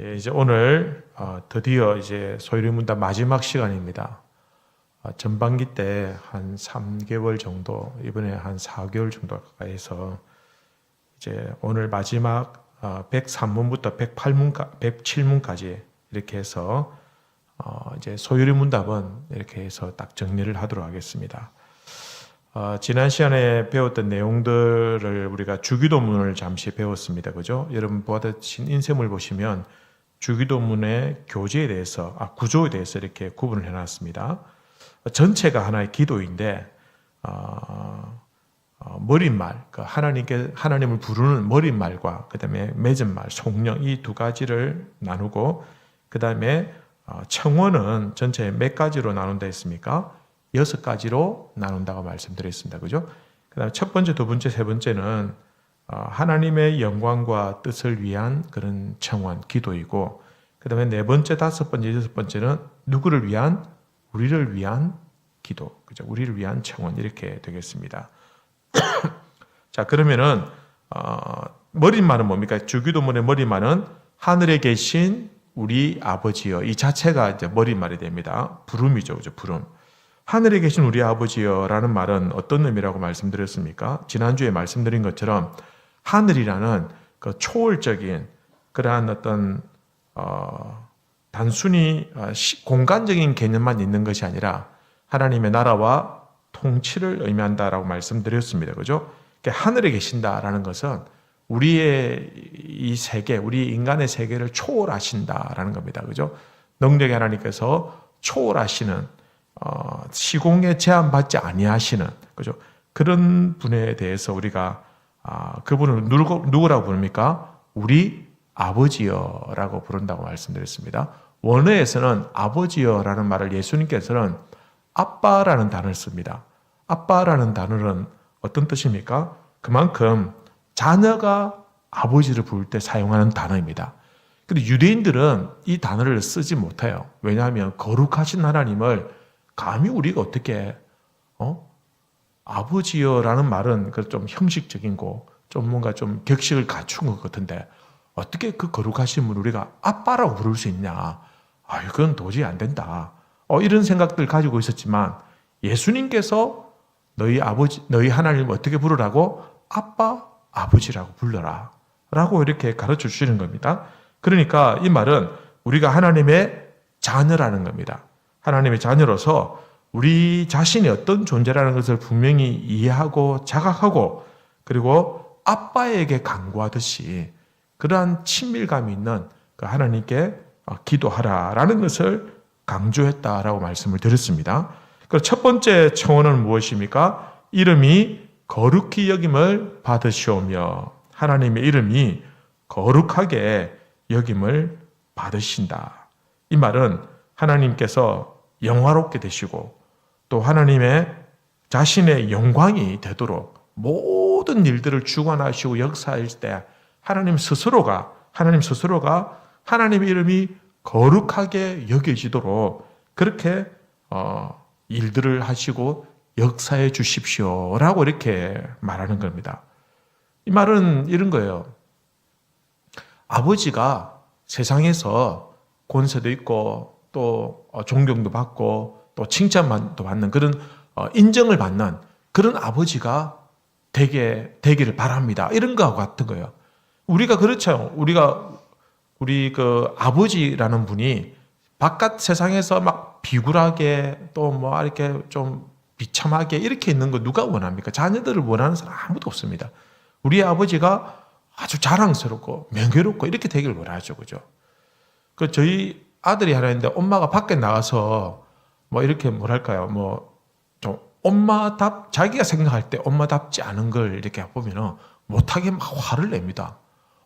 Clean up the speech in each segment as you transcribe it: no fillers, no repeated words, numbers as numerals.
예, 이제 오늘 드디어 이제 소유리문답 마지막 시간입니다. 전반기 때 한 3개월 정도, 이번에 한 4개월 정도 가까이 해서 이제 오늘 마지막 103문부터 107문까지 이렇게 해서 이제 소유리문답은 이렇게 해서 딱 정리를 하도록 하겠습니다. 지난 시간에 배웠던 내용들을 우리가 주기도문을 잠시 배웠습니다. 그죠? 여러분 보아주신 인쇄물 보시면 주기도문의 교제에 대해서, 구조에 대해서 이렇게 구분을 해놨습니다. 전체가 하나의 기도인데, 머릿말, 하나님을 부르는 머릿말과 그 다음에 맺은말, 속령, 이 두 가지를 나누고, 그 다음에 청원은 전체 몇 가지로 나눈다 했습니까? 6가지로 나눈다고 말씀드렸습니다. 그죠? 그 다음에 첫 번째, 두 번째, 세 번째는 하나님의 영광과 뜻을 위한 그런 청원, 기도이고, 그 다음에 네 번째, 다섯 번째, 여섯 번째는 누구를 위한? 우리를 위한 기도, 그죠? 우리를 위한 청원, 이렇게 되겠습니다. 자, 그러면은, 머릿말은 뭡니까? 주기도문의 머릿말은 하늘에 계신 우리 아버지여. 이 자체가 이제 머릿말이 됩니다. 부름이죠, 그죠? 부름. 하늘에 계신 우리 아버지여 라는 말은 어떤 의미라고 말씀드렸습니까? 지난주에 말씀드린 것처럼 하늘이라는 그 초월적인 그러한 어떤 단순히 공간적인 개념만 있는 것이 아니라 하나님의 나라와 통치를 의미한다라고 말씀드렸습니다. 그죠? 그러니까 하늘에 계신다라는 것은 우리의 이 세계, 우리 인간의 세계를 초월하신다라는 겁니다. 그죠? 능력의 하나님께서 초월하시는 시공에 제한받지 아니하시는, 그죠? 그런 분에 대해서 우리가 그분을 누구라고 부릅니까? 우리 아버지여라고 부른다고 말씀드렸습니다. 원어에서는 아버지여라는 말을 예수님께서는 아빠라는 단어를 씁니다. 아빠라는 단어는 어떤 뜻입니까? 그만큼 자녀가 아버지를 부를 때 사용하는 단어입니다. 근데 유대인들은 이 단어를 쓰지 못해요. 왜냐하면 거룩하신 하나님을 감히 우리가 어떻게 아버지여라는 말은 좀 형식적인 거, 좀 뭔가 좀 격식을 갖춘 것 같은데 어떻게 그 거룩하신 분을 우리가 아빠라고 부를 수 있냐? 이건 도저히 안 된다. 이런 생각들 가지고 있었지만 예수님께서 너희 하나님을 어떻게 부르라고? 아빠, 아버지라고 불러라 라고 이렇게 가르쳐 주시는 겁니다. 그러니까 이 말은 우리가 하나님의 자녀라는 겁니다. 하나님의 자녀로서 우리 자신이 어떤 존재라는 것을 분명히 이해하고 자각하고, 그리고 아빠에게 간구하듯이 그러한 친밀감이 있는 그 하나님께 기도하라라는 것을 강조했다라고 말씀을 드렸습니다. 그리고 첫 번째 청원은 무엇입니까? 이름이 거룩히 여김을 받으시오며, 하나님의 이름이 거룩하게 여김을 받으신다. 이 말은 하나님께서 영화롭게 되시고 또 하나님의 자신의 영광이 되도록 모든 일들을 주관하시고 역사할 때 하나님 스스로가 하나님의 이름이 거룩하게 여겨지도록 그렇게 일들을 하시고 역사해 주십시오라고 이렇게 말하는 겁니다. 이 말은 이런 거예요. 아버지가 세상에서 권세도 있고 또 존경도 받고 또 칭찬도 받는 그런 인정을 받는 그런 아버지가 되기를 바랍니다. 이런 거하고 같은 거예요. 우리가 그렇죠. 우리 그 아버지라는 분이 바깥 세상에서 막 비굴하게 또 뭐 이렇게 좀 비참하게 이렇게 있는 거 누가 원합니까? 자녀들을 원하는 사람 아무도 없습니다. 우리 아버지가 아주 자랑스럽고 명예롭고 이렇게 되기를 원하죠. 그죠? 저희 아들이 하나 있는데 엄마가 밖에 나가서 뭐 이렇게 뭐랄까요? 뭐 좀 자기가 생각할 때 엄마답지 않은 걸 이렇게 보면은 못하게 막 화를 냅니다.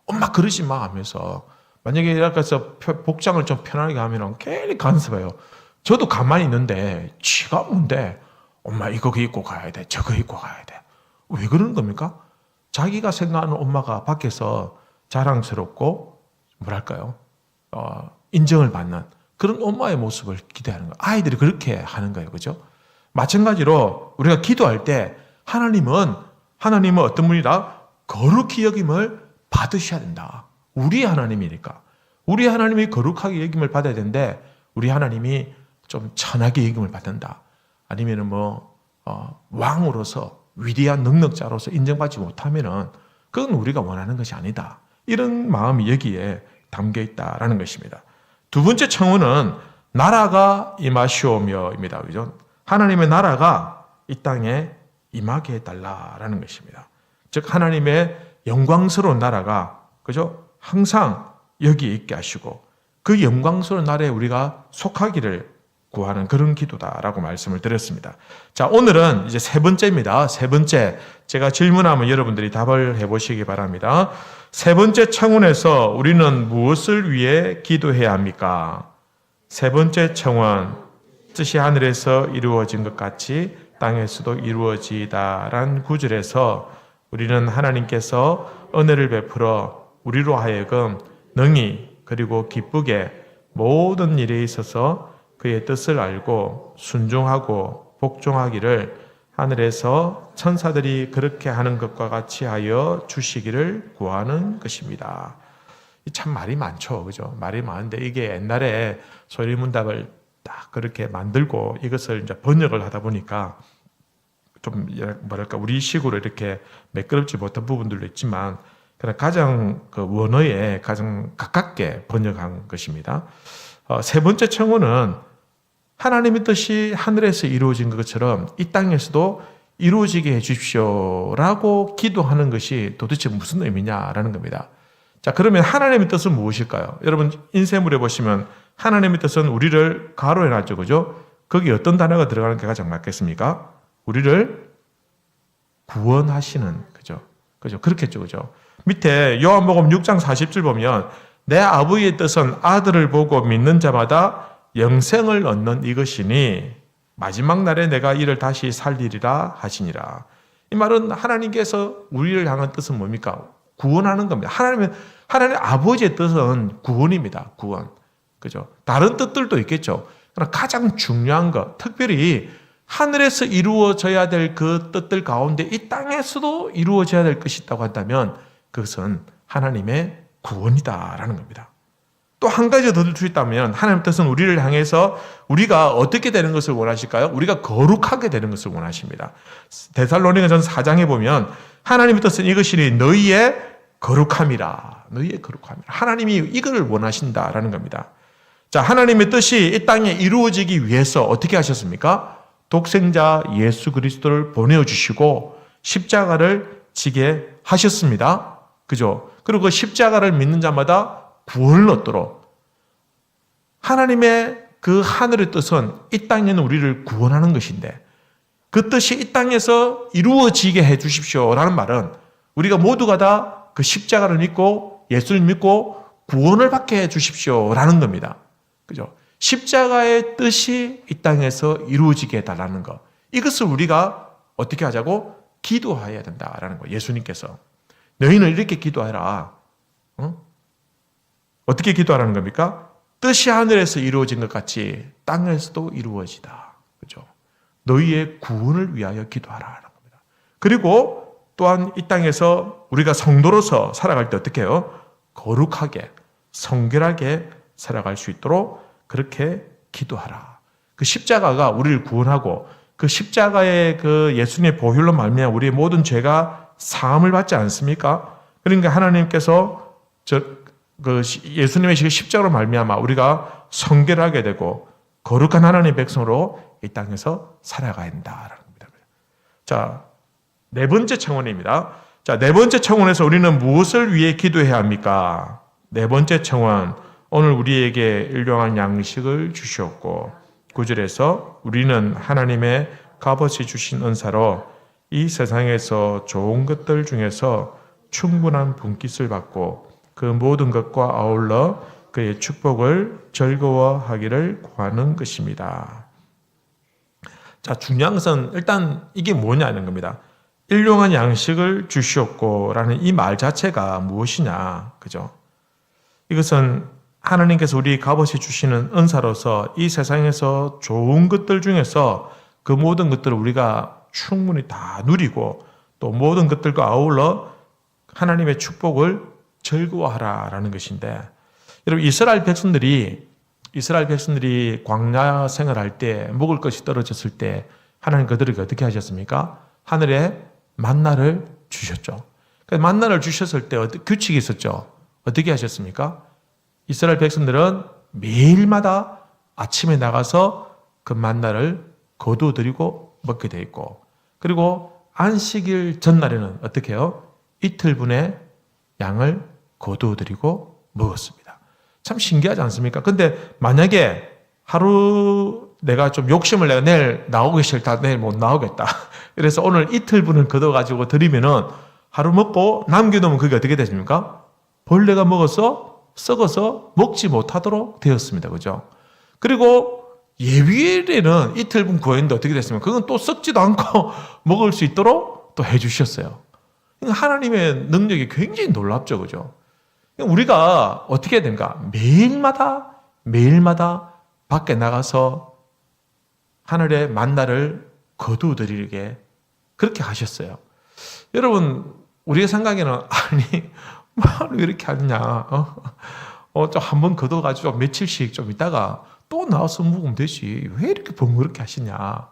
엄마 그러지 마 하면서. 만약에 이렇게 해서 복장을 좀 편하게 하면은 괜히 간섭해요. 저도 가만히 있는데 지가 뭔데 엄마 이거 입고 가야 돼, 저거 입고 가야 돼. 왜 그러는 겁니까? 자기가 생각하는 엄마가 밖에서 자랑스럽고 뭐랄까요? 인정을 받는 그런 엄마의 모습을 기대하는 거예요. 아이들이 그렇게 하는 거예요. 그죠? 마찬가지로 우리가 기도할 때 하나님은 어떤 분이라 거룩히 여김을 받으셔야 된다. 우리 하나님이니까. 우리 하나님이 거룩하게 여김을 받아야 되는데 우리 하나님이 좀 천하게 여김을 받는다. 아니면은 왕으로서 위대한 능력자로서 인정받지 못하면은 그건 우리가 원하는 것이 아니다. 이런 마음이 여기에 담겨 있다라는 것입니다. 두 번째 청혼은 나라가 임하시오며입니다. 그죠? 하나님의 나라가 이 땅에 임하게 해달라라는 것입니다. 즉 하나님의 영광스러운 나라가 그죠? 항상 여기에 있게 하시고 그 영광스러운 나라에 우리가 속하기를 구하는 그런 기도다라고 말씀을 드렸습니다. 자, 오늘은 이제 세 번째입니다. 세 번째, 제가 질문하면 여러분들이 답을 해보시기 바랍니다. 세 번째 청원에서 우리는 무엇을 위해 기도해야 합니까? 세 번째 청원, 뜻이 하늘에서 이루어진 것 같이 땅에서도 이루어지다라는 구절에서 우리는 하나님께서 은혜를 베풀어 우리로 하여금 능히 그리고 기쁘게 모든 일에 있어서 그의 뜻을 알고 순종하고 복종하기를 하늘에서 천사들이 그렇게 하는 것과 같이 하여 주시기를 구하는 것입니다. 참 말이 많죠. 그죠? 말이 많은데 이게 옛날에 소리문답을 딱 그렇게 만들고 이것을 이제 번역을 하다 보니까 좀 뭐랄까 우리식으로 이렇게 매끄럽지 못한 부분들도 있지만 그냥 가장 그 원어에 가장 가깝게 번역한 것입니다. 세 번째 청혼은 하나님의 뜻이 하늘에서 이루어진 것처럼 이 땅에서도 이루어지게 해 주십시오라고 기도하는 것이 도대체 무슨 의미냐라는 겁니다. 자, 그러면 하나님의 뜻은 무엇일까요? 여러분 인쇄물에 보시면 하나님의 뜻은 우리를 가로해 놨죠. 그죠? 거기 어떤 단어가 들어가는 게 가장 맞겠습니까? 우리를 구원하시는, 그죠? 그죠? 그렇겠죠. 그죠? 밑에 요한복음 6장 40절 보면 내 아버지의 뜻은 아들을 보고 믿는 자마다 영생을 얻는 이것이니 마지막 날에 내가 이를 다시 살리리라 하시니라. 이 말은 하나님께서 우리를 향한 뜻은 뭡니까? 구원하는 겁니다. 하나님 아버지의 뜻은 구원입니다. 구원. 그죠? 다른 뜻들도 있겠죠. 그러나 가장 중요한 것, 특별히 하늘에서 이루어져야 될 그 뜻들 가운데 이 땅에서도 이루어져야 될 것이 있다고 한다면 그것은 하나님의 구원이다라는 겁니다. 또 한 가지 더 들 수 있다면 하나님의 뜻은 우리를 향해서 우리가 어떻게 되는 것을 원하실까요? 우리가 거룩하게 되는 것을 원하십니다. 데살로니가전서 4장에 보면 하나님의 뜻은 이것이니 너희의 거룩함이라. 너희의 거룩함이라. 하나님이 이걸 원하신다라는 겁니다. 자, 하나님의 뜻이 이 땅에 이루어지기 위해서 어떻게 하셨습니까? 독생자 예수 그리스도를 보내주시고 십자가를 지게 하셨습니다. 그죠? 그리고 그 십자가를 믿는 자마다 구원을 얻도록 하나님의 그 하늘의 뜻은 이 땅에는 우리를 구원하는 것인데 그 뜻이 이 땅에서 이루어지게 해 주십시오라는 말은 우리가 모두가 다 그 십자가를 믿고 예수를 믿고 구원을 받게 해 주십시오라는 겁니다. 그죠? 십자가의 뜻이 이 땅에서 이루어지게 해달라는 것. 이것을 우리가 어떻게 하자고? 기도해야 된다라는 거예요. 예수님께서. 너희는 이렇게 기도해라. 어떻게 기도하라는 겁니까? 뜻이 하늘에서 이루어진 것 같이 땅에서도 이루어지다. 그죠? 너희의 구원을 위하여 기도하라는 겁니다. 그리고 또한 이 땅에서 우리가 성도로서 살아갈 때 어떻게 해요? 거룩하게, 성결하게 살아갈 수 있도록 그렇게 기도하라. 그 십자가가 우리를 구원하고 그 십자가의 그 예수님의 보혈로 말미암아 우리의 모든 죄가 사함을 받지 않습니까? 그러니까 하나님께서 예수님의 십자가로 말미암아 우리가 성결하게 되고 거룩한 하나님의 백성으로 이 땅에서 살아가야 한다라는 겁니다. 자, 네 번째 청원입니다. 자, 네 번째 청원에서 우리는 무엇을 위해 기도해야 합니까? 네 번째 청원, 오늘 우리에게 일용할 양식을 주시었고 9절에서 우리는 하나님의 값없이 주신 은사로 이 세상에서 좋은 것들 중에서 충분한 분깃을 받고 그 모든 것과 아울러 그의 축복을 즐거워하기를 구하는 것입니다. 자, 중요한 것은 일단 이게 뭐냐는 겁니다. 일용한 양식을 주시었고 라는 이 말 자체가 무엇이냐. 그죠? 이것은 하나님께서 우리 값없이 주시는 은사로서 이 세상에서 좋은 것들 중에서 그 모든 것들을 우리가 충분히 다 누리고 또 모든 것들과 아울러 하나님의 축복을 즐거워하라라는 것인데 여러분, 이스라엘 백성들이 광야 생활할 때 먹을 것이 떨어졌을 때 하나님 그들에게 어떻게 하셨습니까? 하늘에 만나를 주셨죠. 만나를 주셨을 때 규칙이 있었죠. 어떻게 하셨습니까? 이스라엘 백성들은 매일마다 아침에 나가서 그 만나를 거두어드리고 먹게 돼 있고, 그리고 안식일 전날에는 어떻게 해요? 이틀분의 양을 거두어드리고 먹었습니다. 참 신기하지 않습니까? 근데 만약에 하루 내가 좀 욕심을 내가 내일 나오기 싫다, 내일 못 나오겠다, 그래서 오늘 이틀분을 거둬가지고 드리면은 하루 먹고 남겨놓으면 그게 어떻게 되십니까? 벌레가 먹어서 썩어서 먹지 못하도록 되었습니다. 그죠? 그리고 예비일에는 이틀분 구했는데 어떻게 됐습니까? 그건 또 썩지도 않고 먹을 수 있도록 또 해주셨어요. 하나님의 능력이 굉장히 놀랍죠. 그죠? 우리가 어떻게 해야 됩니까? 매일마다 밖에 나가서 하늘의 만나를 거두어드리게 그렇게 하셨어요. 여러분, 우리의 생각에는 아니 왜 이렇게 하느냐, 좀 한번 거둬가지고 며칠씩 좀 있다가 또 나와서 먹으면 되지, 왜 이렇게 번거롭게 하시냐.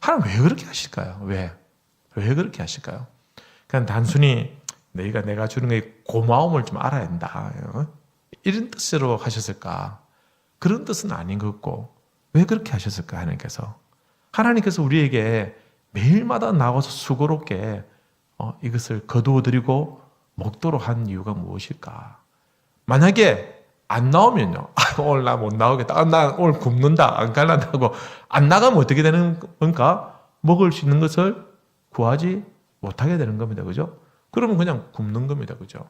하나님 왜 그렇게 하실까요? 왜 그렇게 하실까요? 그냥 단순히 내가 주는 게 고마움을 좀 알아야 한다, 이런 뜻으로 하셨을까? 그런 뜻은 아닌 것 같고, 왜 그렇게 하셨을까? 하나님께서 우리에게 매일마다 나와서 수고롭게 이것을 거두어드리고 먹도록 한 이유가 무엇일까? 만약에 안 나오면요, 오늘 나 못 나오겠다, 나 오늘 굶는다, 안 갈란다고 안 나가면 어떻게 되는 건가? 먹을 수 있는 것을 구하지 못하게 되는 겁니다. 그죠? 그러면 그냥 굶는 겁니다. 그죠?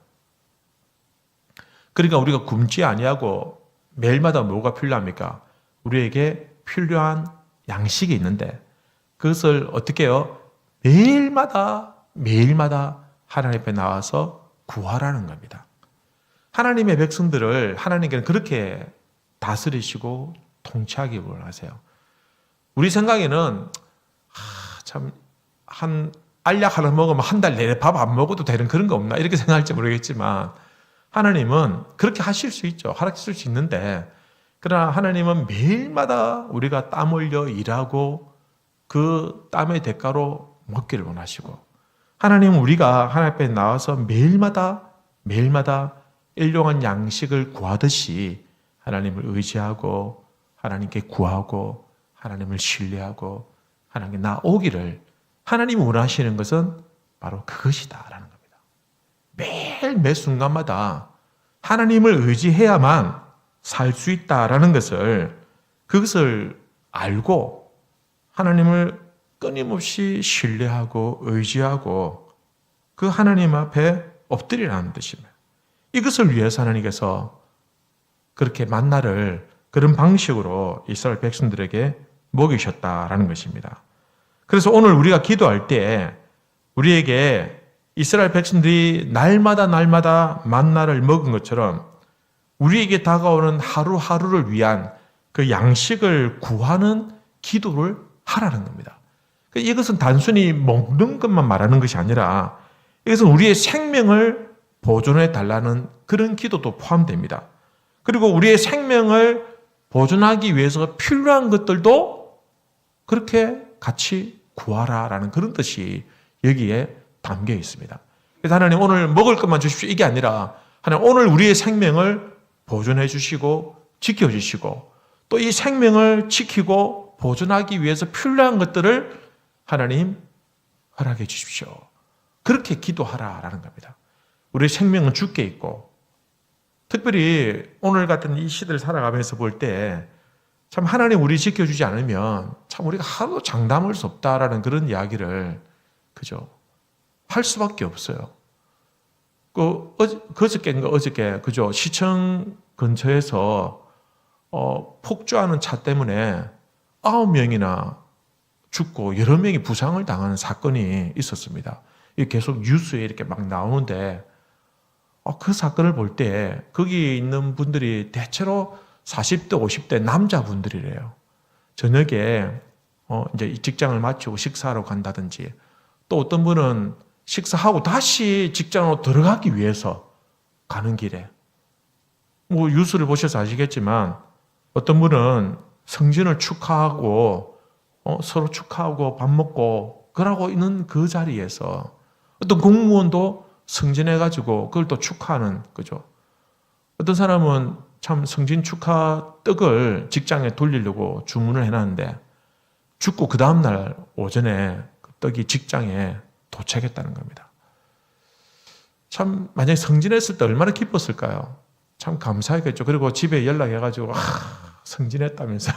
그러니까 우리가 굶지 아니하고 매일마다 뭐가 필요합니까? 우리에게 필요한 양식이 있는데 그것을 어떻게 해요? 매일마다 하나님 앞에 나와서 구하라는 겁니다. 하나님의 백성들을 하나님께는 그렇게 다스리시고 통치하기 원하세요. 우리 생각에는 참 한 알약 하나 먹으면 한 달 내내 밥 안 먹어도 되는 그런 거 없나 이렇게 생각할지 모르겠지만, 하나님은 그렇게 하실 수 있죠. 하실 수 있는데, 그러나 하나님은 매일마다 우리가 땀 흘려 일하고 그 땀의 대가로 먹기를 원하시고, 하나님은 우리가 하나님 앞에 나와서 매일마다 일용한 양식을 구하듯이 하나님을 의지하고 하나님께 구하고 하나님을 신뢰하고 하나님께 나오기를 하나님이 원하시는 것은 바로 그것이다라는 겁니다. 매일 매 순간마다 하나님을 의지해야만 살 수 있다라는 그것을 알고 하나님을 끊임없이 신뢰하고 의지하고 그 하나님 앞에 엎드리라는 뜻입니다. 이것을 위해서 하나님께서 그렇게 만나를 그런 방식으로 이스라엘 백성들에게 먹이셨다라는 것입니다. 그래서 오늘 우리가 기도할 때 우리에게 이스라엘 백성들이 날마다 만나를 먹은 것처럼 우리에게 다가오는 하루하루를 위한 그 양식을 구하는 기도를 하라는 겁니다. 이것은 단순히 먹는 것만 말하는 것이 아니라 이것은 우리의 생명을 보존해 달라는 그런 기도도 포함됩니다. 그리고 우리의 생명을 보존하기 위해서 필요한 것들도 그렇게 같이 구하라라는 그런 뜻이 여기에 담겨 있습니다. 그래서 하나님 오늘 먹을 것만 주십시오 이게 아니라 하나님 오늘 우리의 생명을 보존해 주시고 지켜 주시고 또 이 생명을 지키고 보존하기 위해서 필요한 것들을 하나님 허락해 주십시오. 그렇게 기도하라라는 겁니다. 우리의 생명은 주께 있고 특별히 오늘 같은 이 시대를 살아가면서 볼 때 참 하나님 우리 지켜주지 않으면 참 우리가 하루도 장담할 수 없다라는 그런 이야기를 그죠 할 수밖에 없어요. 어저께 그죠 시청 근처에서 폭주하는 차 때문에 9명이나 죽고 여러 명이 부상을 당하는 사건이 있었습니다. 이게 계속 뉴스에 이렇게 막 나오는데 그 사건을 볼 때 거기 있는 분들이 대체로 40대, 50대 남자분들이래요. 저녁에 이제 이 직장을 마치고 식사하러 간다든지 또 어떤 분은 식사하고 다시 직장으로 들어가기 위해서 가는 길에 뭐 뉴스를 보셔서 아시겠지만 어떤 분은 성진을 축하하고 서로 축하하고 밥 먹고 그러고 있는 그 자리에서 어떤 공무원도 승진해가지고 그걸 또 축하하는 거죠. 어떤 사람은 참 승진 축하 떡을 직장에 돌리려고 주문을 해놨는데 죽고 그 다음날 오전에 그 떡이 직장에 도착했다는 겁니다. 참 만약에 승진했을 때 얼마나 기뻤을까요? 참 감사했겠죠. 그리고 집에 연락해가지고 승진했다면서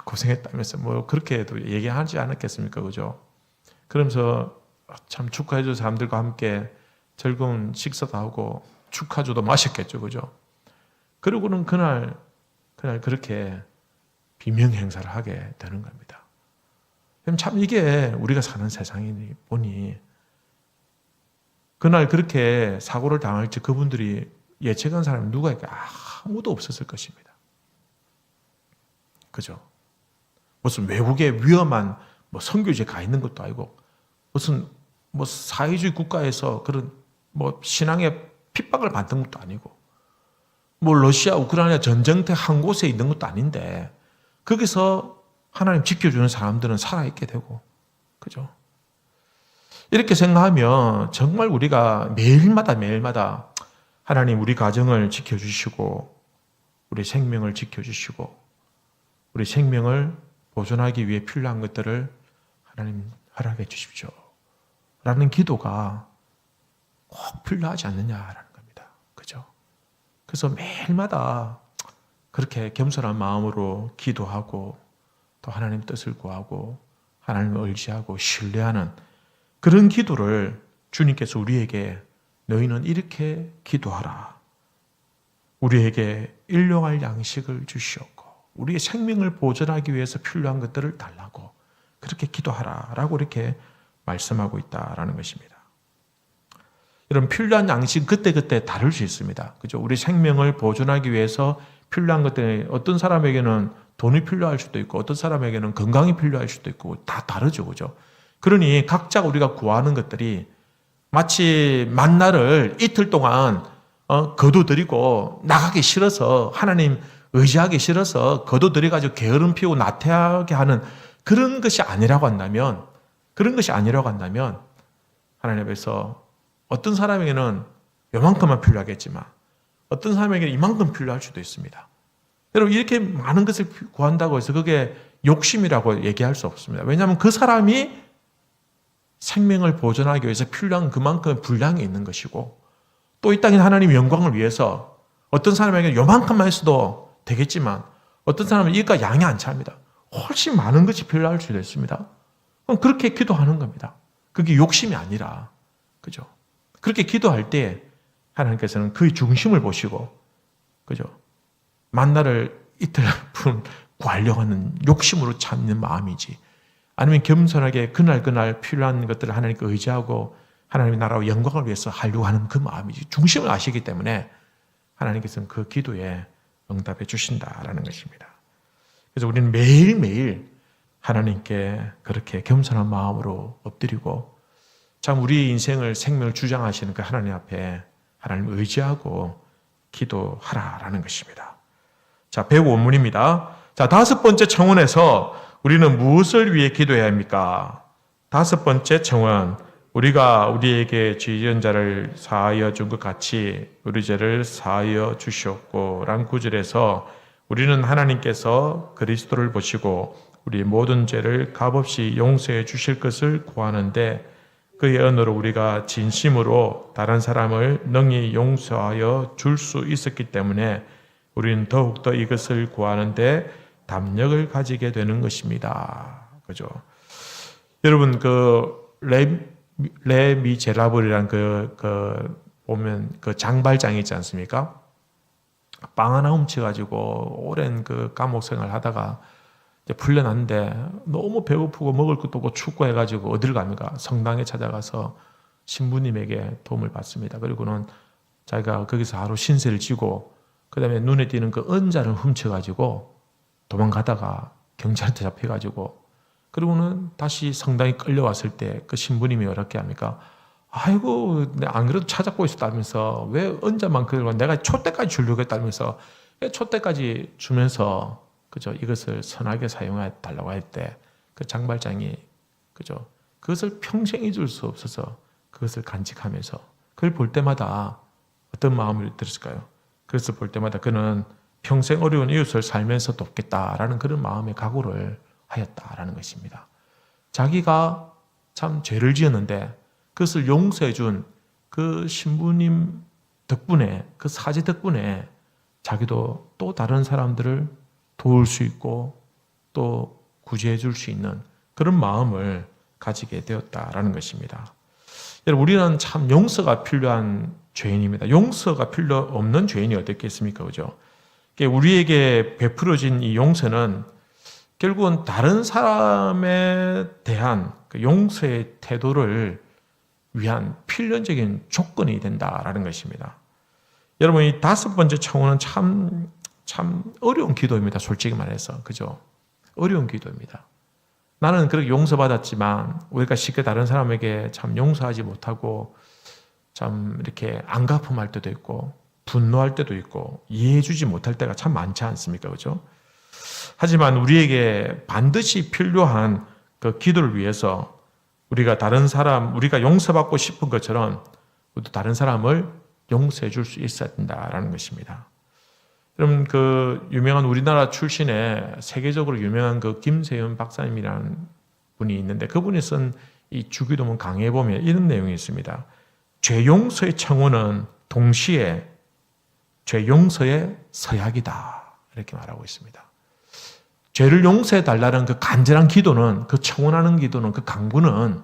고생했다면서 뭐 그렇게도 얘기하지 않았겠습니까? 그죠? 그러면서 참 축하해준 사람들과 함께 즐거운 식사도 하고 축하주도 마셨겠죠. 그죠? 그러고는 그날 그렇게 비명 행사를 하게 되는 겁니다. 참 이게 우리가 사는 세상이니 보니 그날 그렇게 사고를 당할지 그분들이 예측한 사람이 누가 있을까? 아무도 없었을 것입니다. 그죠? 무슨 외국에 위험한 뭐 선교지에 가 있는 것도 아니고 무슨 뭐 사회주의 국가에서 그런 뭐 신앙의 핍박을 받는 것도 아니고 뭐 러시아, 우크라이나 전쟁터 한 곳에 있는 것도 아닌데 거기서 하나님 지켜주는 사람들은 살아있게 되고 그죠? 이렇게 생각하면 정말 우리가 매일마다 하나님 우리 가정을 지켜주시고 우리 생명을 지켜주시고 우리 생명을 보존하기 위해 필요한 것들을 하나님 허락해 주십시오 라는 기도가 꼭 필요하지 않느냐라는 겁니다. 그죠? 그래서 매일마다 그렇게 겸손한 마음으로 기도하고 또 하나님 뜻을 구하고 하나님을 의지하고 신뢰하는 그런 기도를 주님께서 우리에게 너희는 이렇게 기도하라. 우리에게 일용할 양식을 주시옵고 우리의 생명을 보존하기 위해서 필요한 것들을 달라고 그렇게 기도하라 라고 이렇게 말씀하고 있다라는 것입니다. 이런 필요한 양식 그때그때 다를 수 있습니다. 그죠? 우리 생명을 보존하기 위해서 필요한 것들이 어떤 사람에게는 돈이 필요할 수도 있고 어떤 사람에게는 건강이 필요할 수도 있고 다 다르죠. 그죠? 그러니 각자 우리가 구하는 것들이 마치 만나를 이틀 동안 거두드리고 나가기 싫어서 하나님 의지하기 싫어서 거두드려가지고 게으름 피우고 나태하게 하는 그런 것이 아니라고 한다면 하나님 앞에서 어떤 사람에게는 요만큼만 필요하겠지만 어떤 사람에게는 이만큼 필요할 수도 있습니다. 여러분 이렇게 많은 것을 구한다고 해서 그게 욕심이라고 얘기할 수 없습니다. 왜냐하면 그 사람이 생명을 보존하기 위해서 필요한 그만큼의 분량이 있는 것이고 또 이 땅에 하나님의 영광을 위해서 어떤 사람에게는 요만큼만 있어도 되겠지만 어떤 사람은 이가 양이 안 찹니다. 훨씬 많은 것이 필요할 수도 있습니다. 그럼 그렇게 기도하는 겁니다. 그게 욕심이 아니라 그죠? 그렇게 기도할 때 하나님께서는 그의 중심을 보시고 그죠? 만나를 이틀 구하려고 하는 욕심으로 찾는 마음이지 아니면 겸손하게 그날 필요한 것들을 하나님께 의지하고 하나님의 나라와 영광을 위해서 하려고 하는 그 마음이지 중심을 아시기 때문에 하나님께서는 그 기도에 응답해 주신다라는 것입니다. 그래서 우리는 매일매일 하나님께 그렇게 겸손한 마음으로 엎드리고 참 우리의 인생을 생명을 주장하시는 그 하나님 앞에 하나님을 의지하고 기도하라라는 것입니다. 자, 배우 원문입니다. 자, 5번째 청원에서 우리는 무엇을 위해 기도해야 합니까? 5번째 청원, 우리가 우리에게 죄 지은 자를 사하여 준 것 같이 우리 죄를 사하여 주시옵고 라는 구절에서 우리는 하나님께서 그리스도를 보시고 우리 모든 죄를 값없이 용서해 주실 것을 구하는데 그의 언어로 우리가 진심으로 다른 사람을 능히 용서하여 줄 수 있었기 때문에 우리는 더욱더 이것을 구하는데 담력을 가지게 되는 것입니다. 그죠? 여러분, 레미제라블이란 보면 그 장발장이 있지 않습니까? 빵 하나 훔쳐가지고 오랜 그 감옥 생활 하다가 이제 풀려났는데 너무 배고프고 먹을 것도 없고 춥고해가지고 어딜 갑니까? 성당에 찾아가서 신부님에게 도움을 받습니다. 그리고는 자기가 거기서 하루 신세를 지고 그 다음에 눈에 띄는 그 은자를 훔쳐가지고 도망가다가 경찰한테 잡혀가지고 그리고는 다시 성당에 끌려왔을 때 그 신부님이 어떻게 합니까? 아이고, 안 그래도 찾아보고 있었다면서 왜 언제만 그걸 내가 촛대까지 주려고 했다면서 촛대까지 주면서 그죠? 이것을 선하게 사용해 달라고 할 때 그 장발장이 그죠? 그것을 평생 잊을 수 없어서 그것을 간직하면서 그걸 볼 때마다 어떤 마음을 들었을까요? 그것을 볼 때마다 그는 평생 어려운 이웃을 살면서 돕겠다라는 그런 마음의 각오를 하였다라는 것입니다. 자기가 참 죄를 지었는데 그것을 용서해 준 그 신부님 덕분에, 그 사제 덕분에 자기도 또 다른 사람들을 도울 수 있고 또 구제해 줄 수 있는 그런 마음을 가지게 되었다라는 것입니다. 여러분, 우리는 참 용서가 필요한 죄인입니다. 용서가 필요 없는 죄인이 어디 있겠습니까? 그죠? 우리에게 베풀어진 이 용서는 결국은 다른 사람에 대한 그 용서의 태도를 위한 필연적인 조건이 된다라는 것입니다. 여러분, 이 5번째 청혼은 참 어려운 기도입니다. 솔직히 말해서. 그죠? 어려운 기도입니다. 나는 그렇게 용서받았지만 우리가 쉽게 다른 사람에게 참 용서하지 못하고 참 이렇게 안갚음할 때도 있고 분노할 때도 있고 이해해주지 못할 때가 참 많지 않습니까? 그죠? 하지만 우리에게 반드시 필요한 그 기도를 위해서 우리가 다른 사람, 우리가 용서받고 싶은 것처럼 우리도 다른 사람을 용서해 줄 수 있어야 된다라는 것입니다. 여러분, 그 유명한 우리나라 출신의 세계적으로 유명한 그 김세윤 박사님이라는 분이 있는데 그분이 쓴 이 주기도문 강해에 보면 이런 내용이 있습니다. 죄 용서의 청원은 동시에 죄 용서의 서약이다. 이렇게 말하고 있습니다. 죄를 용서해 달라는 그 간절한 기도는, 그 청원하는 기도는, 그 간구는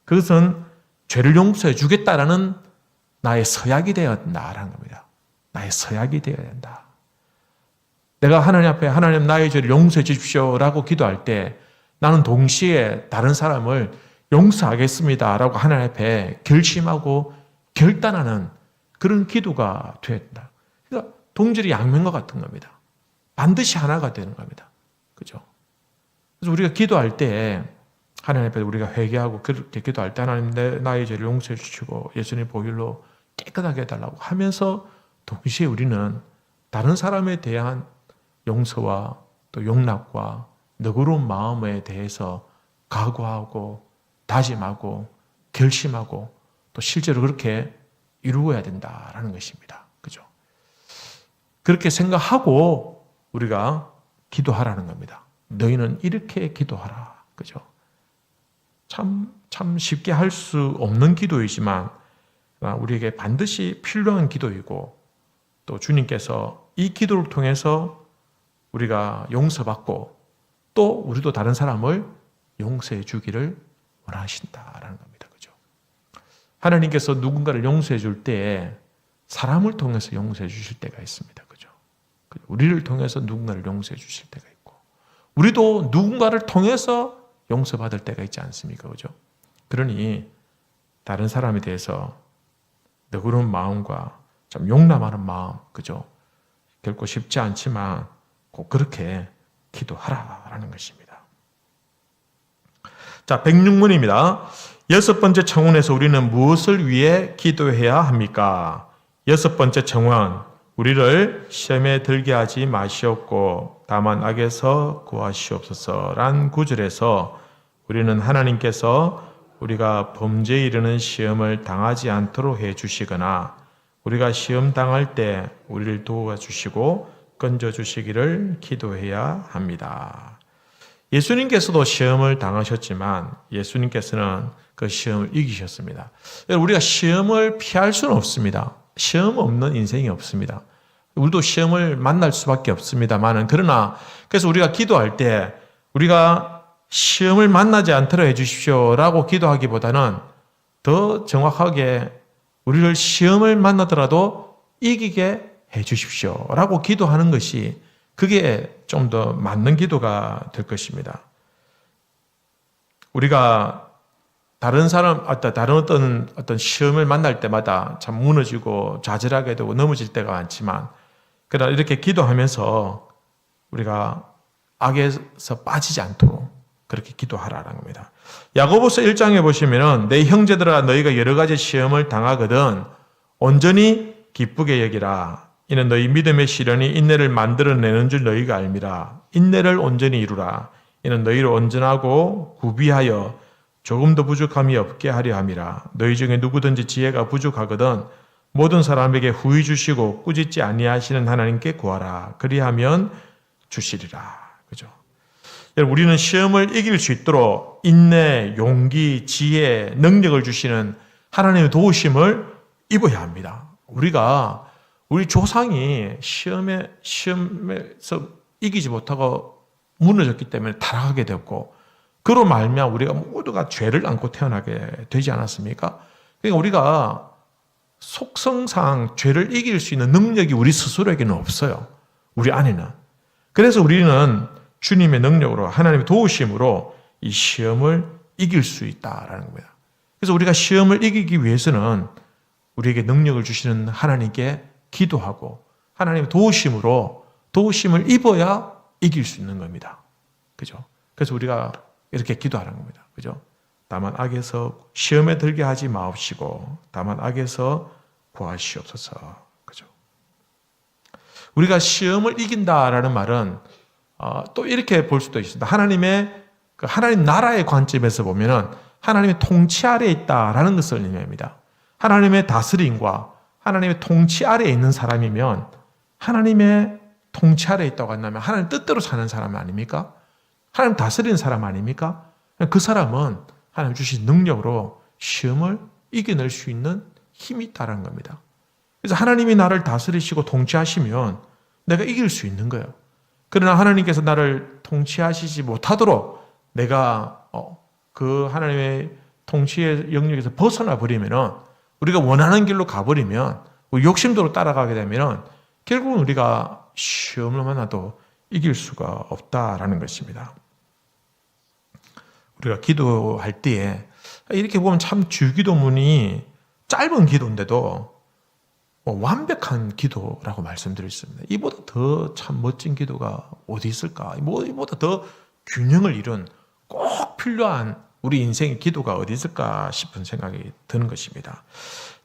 그것은 죄를 용서해 주겠다라는 나의 서약이 되어야 된다라는 겁니다. 나의 서약이 되어야 된다. 내가 하나님 앞에 하나님 나의 죄를 용서해 주십시오라고 기도할 때 나는 동시에 다른 사람을 용서하겠습니다라고 하나님 앞에 결심하고 결단하는 그런 기도가 되어야 된다. 그러니까 동질이 양면과 같은 겁니다. 반드시 하나가 되는 겁니다. 그죠? 그래서 우리가 기도할 때 하나님 앞에 우리가 회개하고 그렇게 기도할 때 하나님 나의 죄를 용서해 주시고 예수님 보혈로 깨끗하게 해달라고 하면서 동시에 우리는 다른 사람에 대한 용서와 또 용납과 너그러운 마음에 대해서 각오하고 다짐하고 결심하고 또 실제로 그렇게 이루어야 된다라는 것입니다. 그죠? 그렇게 생각하고 우리가 기도하라는 겁니다. 너희는 이렇게 기도하라. 그죠? 참 쉽게 할 수 없는 기도이지만 우리에게 반드시 필요한 기도이고 또 주님께서 이 기도를 통해서 우리가 용서받고 또 우리도 다른 사람을 용서해 주기를 원하신다라는 겁니다. 그죠? 하나님께서 누군가를 용서해 줄 때 사람을 통해서 용서해 주실 때가 있습니다. 그죠? 우리를 통해서 누군가를 용서해 주실 때가 있고 우리도 누군가를 통해서 용서받을 때가 있지 않습니까? 그죠? 그러니 다른 사람에 대해서 너그러운 마음과 좀 용납하는 마음, 그죠? 결코 쉽지 않지만 꼭 그렇게 기도하라라는 것입니다. 자, 106문입니다. 6번째 청원에서 우리는 무엇을 위해 기도해야 합니까? 6번째 청원, 우리를 시험에 들게 하지 마시옵고 다만 악에서 구하시옵소서란 구절에서 우리는 하나님께서 우리가 범죄에 이르는 시험을 당하지 않도록 해주시거나 우리가 시험 당할 때 우리를 도와주시고 건져주시기를 기도해야 합니다. 예수님께서도 시험을 당하셨지만 예수님께서는 그 시험을 이기셨습니다. 우리가 시험을 피할 수는 없습니다. 시험 없는 인생이 없습니다. 우리도 시험을 만날 수밖에 없습니다만은 그러나 그래서 우리가 기도할 때 우리가 시험을 만나지 않도록 해주십시오라고 기도하기보다는 더 정확하게 우리를 시험을 만나더라도 이기게 해주십시오라고 기도하는 것이 그게 좀 더 맞는 기도가 될 것입니다. 우리가 다른 어떤 시험을 만날 때마다 참 무너지고 좌절하게 되고 넘어질 때가 많지만 그러나 이렇게 기도하면서 우리가 악에서 빠지지 않도록 그렇게 기도하라는 겁니다. 야고보서 1장에 보시면은 내 형제들아 너희가 여러 가지 시험을 당하거든 온전히 기쁘게 여기라. 이는 너희 믿음의 시련이 인내를 만들어내는 줄 너희가 알미라. 인내를 온전히 이루라. 이는 너희를 온전하고 구비하여 조금도 부족함이 없게 하려 함이라. 너희 중에 누구든지 지혜가 부족하거든 모든 사람에게 후히 주시고 꾸짖지 아니하시는 하나님께 구하라. 그리하면 주시리라. 그죠? 여러분, 우리는 시험을 이길 수 있도록 인내, 용기, 지혜, 능력을 주시는 하나님의 도우심을 입어야 합니다. 우리 조상이 시험에서 이기지 못하고 무너졌기 때문에 타락하게 되었고, 그로 말미암아 우리가 모두가 죄를 안고 태어나게 되지 않았습니까? 그러니까 우리가 속성상 죄를 이길 수 있는 능력이 우리 스스로에게는 없어요. 우리 안에는. 그래서 우리는 주님의 능력으로 하나님의 도우심으로 이 시험을 이길 수 있다라는 겁니다. 그래서 우리가 시험을 이기기 위해서는 우리에게 능력을 주시는 하나님께 기도하고 하나님의 도우심을 입어야 이길 수 있는 겁니다. 그죠? 그래서 우리가 이렇게 기도하는 겁니다. 그죠? 다만 악에서 시험에 들게 하지 마옵시고 다만 악에서 구하시옵소서. 그죠? 우리가 시험을 이긴다라는 말은 또 이렇게 볼 수도 있습니다. 하나님 나라의 관점에서 보면은 하나님의 통치 아래에 있다라는 것을 의미합니다. 하나님의 다스림과 하나님의 통치 아래에 있는 사람이면 하나님의 통치 아래에 있다고 한다면 하나님 뜻대로 사는 사람 아닙니까? 하나님 다스리는 사람 아닙니까? 그 사람은 하나님 주신 능력으로 시험을 이겨낼 수 있는 힘이 있다는 겁니다. 그래서 하나님이 나를 다스리시고 통치하시면 내가 이길 수 있는 거예요. 그러나 하나님께서 나를 통치하시지 못하도록 내가 그 하나님의 통치의 영역에서 벗어나 버리면은 우리가 원하는 길로 가버리면 욕심대로 따라가게 되면 결국은 우리가 시험을 만나도 이길 수가 없다라는 것입니다. 우리가 기도할 때에 이렇게 보면 참 주기도문이 짧은 기도인데도 완벽한 기도라고 말씀드렸습니다. 이보다 더 참 멋진 기도가 어디 있을까? 이보다 더 균형을 이룬 꼭 필요한 우리 인생의 기도가 어디 있을까 싶은 생각이 드는 것입니다.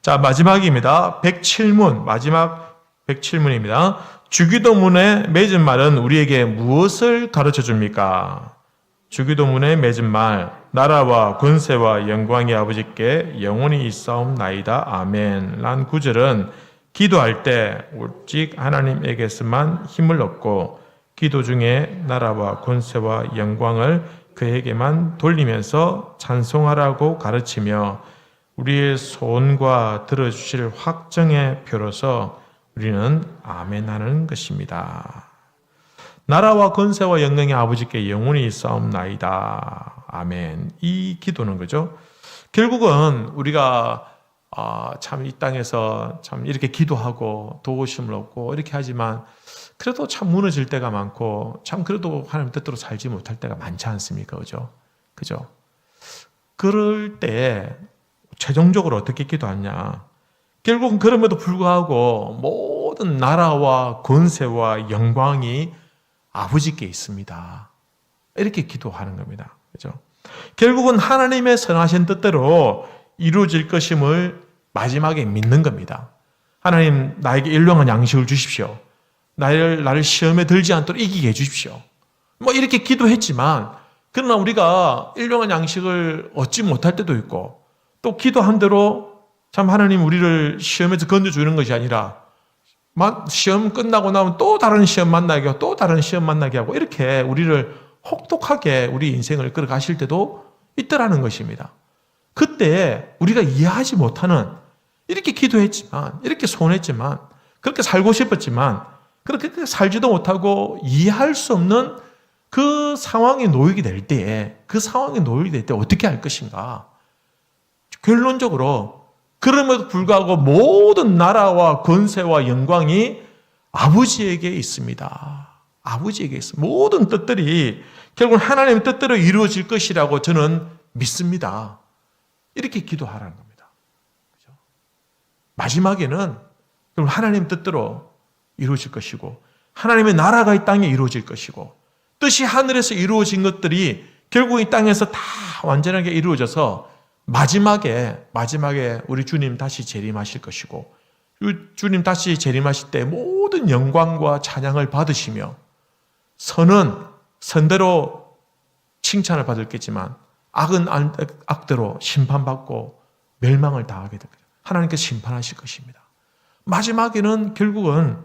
자, 마지막입니다. 107문, 마지막 107문입니다. 주기도문에 맺은 말은 우리에게 무엇을 가르쳐 줍니까? 주기도문에 맺은 말, 나라와 권세와 영광이 아버지께 영원히 있사옵나이다. 아멘. 란 구절은 기도할 때 오직 하나님에게서만 힘을 얻고 기도 중에 나라와 권세와 영광을 그에게만 돌리면서 찬송하라고 가르치며 우리의 소원과 들어주실 확정의 표로서 우리는 아멘 하는 것입니다. 나라와 권세와 영광의 아버지께 영원히 있사옵나이다. 아멘. 이 기도는 거죠. 결국은 우리가 참 이 땅에서 참 이렇게 기도하고 도우심을 얻고 이렇게 하지만 그래도 참 무너질 때가 많고 참 그래도 하나님 뜻대로 살지 못할 때가 많지 않습니까? 그죠? 그럴 때 최종적으로 어떻게 기도하냐? 결국은 그럼에도 불구하고 모든 나라와 권세와 영광이 아버지께 있습니다. 이렇게 기도하는 겁니다. 그죠? 결국은 하나님의 선하신 뜻대로 이루어질 것임을 마지막에 믿는 겁니다. 하나님 나에게 일용한 양식을 주십시오. 나를 시험에 들지 않도록 이기게 해주십시오. 이렇게 기도했지만 그러나 우리가 일용한 양식을 얻지 못할 때도 있고 또 기도한 대로 참 하나님 우리를 시험에서 건져주는 것이 아니라 시험 끝나고 나면 또 다른 시험 만나게 하고 또 다른 시험 만나게 하고 이렇게 우리를 혹독하게 우리 인생을 끌어가실 때도 있더라는 것입니다. 그때 우리가 이해하지 못하는 이렇게 기도했지만 이렇게 소원했지만 그렇게 살고 싶었지만 그렇게 살지도 못하고 이해할 수 없는 그 상황에 놓이게 될 때에 어떻게 할 것인가? 결론적으로 그럼에도 불구하고 모든 나라와 권세와 영광이 아버지에게 있습니다. 아버지에게 있습니다. 모든 뜻들이 결국 하나님의 뜻대로 이루어질 것이라고 저는 믿습니다. 이렇게 기도하라는 겁니다. 그죠? 마지막에는 하나님 뜻대로 이루어질 것이고 하나님의 나라가 이 땅에 이루어질 것이고 뜻이 하늘에서 이루어진 것들이 결국 이 땅에서 다 완전하게 이루어져서 마지막에 우리 주님 다시 재림하실 것이고, 주님 다시 재림하실 때 모든 영광과 찬양을 받으시며, 선은 선대로 칭찬을 받을겠지만 악은 악대로 심판받고 멸망을 당하게 될 거예요. 하나님께서 심판하실 것입니다. 마지막에는 결국은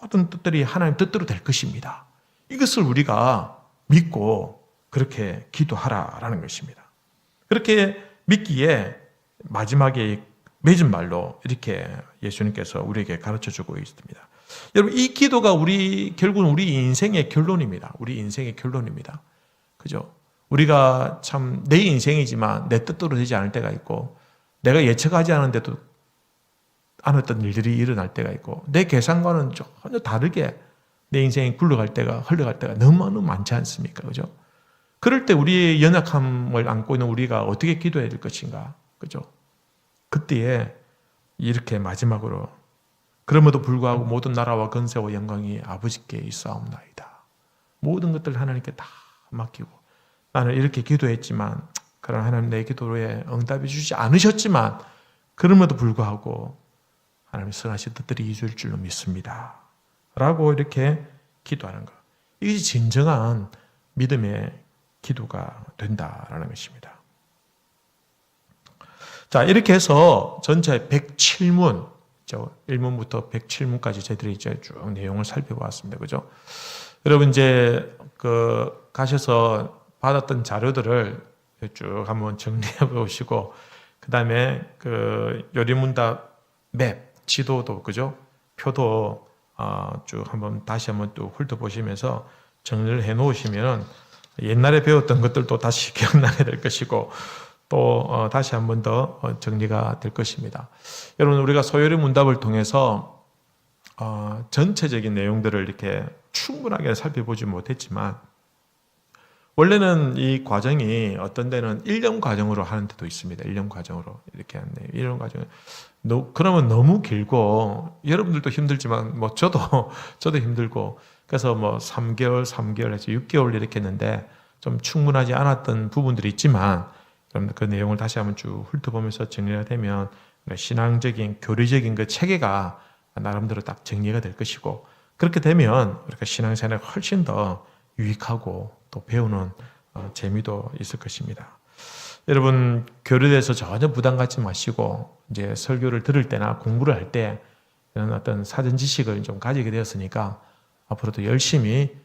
모든 뜻들이 하나님 뜻대로 될 것입니다. 이것을 우리가 믿고 그렇게 기도하라라는 것입니다. 그렇게 믿기에 마지막에 맺은 말로 이렇게 예수님께서 우리에게 가르쳐주고 있습니다. 여러분, 이 기도가 결국은 우리 인생의 결론입니다. 우리 인생의 결론입니다. 그죠? 우리가 참 내 인생이지만 내 뜻대로 되지 않을 때가 있고, 내가 예측하지 않았던 일들이 일어날 때가 있고, 내 계산과는 전혀 다르게 내 인생이 흘러갈 때가 너무너무 많지 않습니까? 그죠? 그럴 때 우리의 연약함을 안고 있는 우리가 어떻게 기도해야 될 것인가? 그죠? 그때에 이렇게 마지막으로, 그럼에도 불구하고 모든 나라와 권세와 영광이 아버지께 있사옵나이다. 모든 것들 하나님께 다 맡기고, 나는 이렇게 기도했지만, 그러나 하나님 내 기도에 응답해 주지 않으셨지만, 그럼에도 불구하고 하나님의 선하신 뜻들이 이루어질 줄로 믿습니다. 라고 이렇게 기도하는 것. 이것이 진정한 믿음의 기도가 된다라는 것입니다. 자, 이렇게 해서 전체 107문, 1문부터 107문까지 저희들이 이제 쭉 내용을 살펴보았습니다. 그죠? 여러분, 이제 가셔서 받았던 자료들을 쭉 한번 정리해 보시고, 그 다음에 요리문답 맵, 지도도, 그죠? 표도 쭉 다시 한번 또 훑어보시면서 정리를 해 놓으시면 옛날에 배웠던 것들도 다시 기억나게 될 것이고, 또 다시 한 번 더 정리가 될 것입니다. 여러분, 우리가 소요리 문답을 통해서 전체적인 내용들을 이렇게 충분하게 살펴보지 못했지만, 원래는 이 과정이 어떤 데는 1년 과정으로 하는 데도 있습니다. 1년 과정으로 이렇게 하는데, 1년 과정 그러면 너무 길고 여러분들도 힘들지만 저도 힘들고, 그래서 3개월 해서 6개월 이렇게 했는데 좀 충분하지 않았던 부분들이 있지만, 그럼 그 내용을 다시 한번 쭉 훑어보면서 정리가 되면 신앙적인 교리적인 그 체계가 나름대로 딱 정리가 될 것이고, 그렇게 되면 우리가 신앙생활에 훨씬 더 유익하고 또 배우는 재미도 있을 것입니다. 여러분, 교리에 대해서 전혀 부담 갖지 마시고, 이제 설교를 들을 때나 공부를 할 때 이런 어떤 사전 지식을 좀 가지게 되었으니까 앞으로도 열심히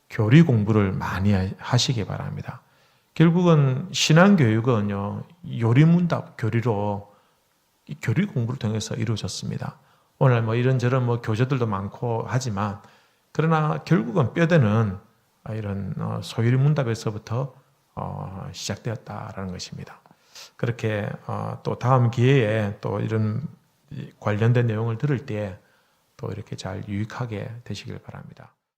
교리 공부를 많이 하시기 바랍니다. 결국은 신앙교육은요, 요리문답 교리로 교리 공부를 통해서 이루어졌습니다. 오늘 이런저런 교재들도 많고 하지만, 그러나 결국은 뼈대는 이런 소요리 문답에서부터 시작되었다라는 것입니다. 그렇게 또 다음 기회에 또 이런 관련된 내용을 들을 때 또 이렇게 잘 유익하게 되시길 바랍니다.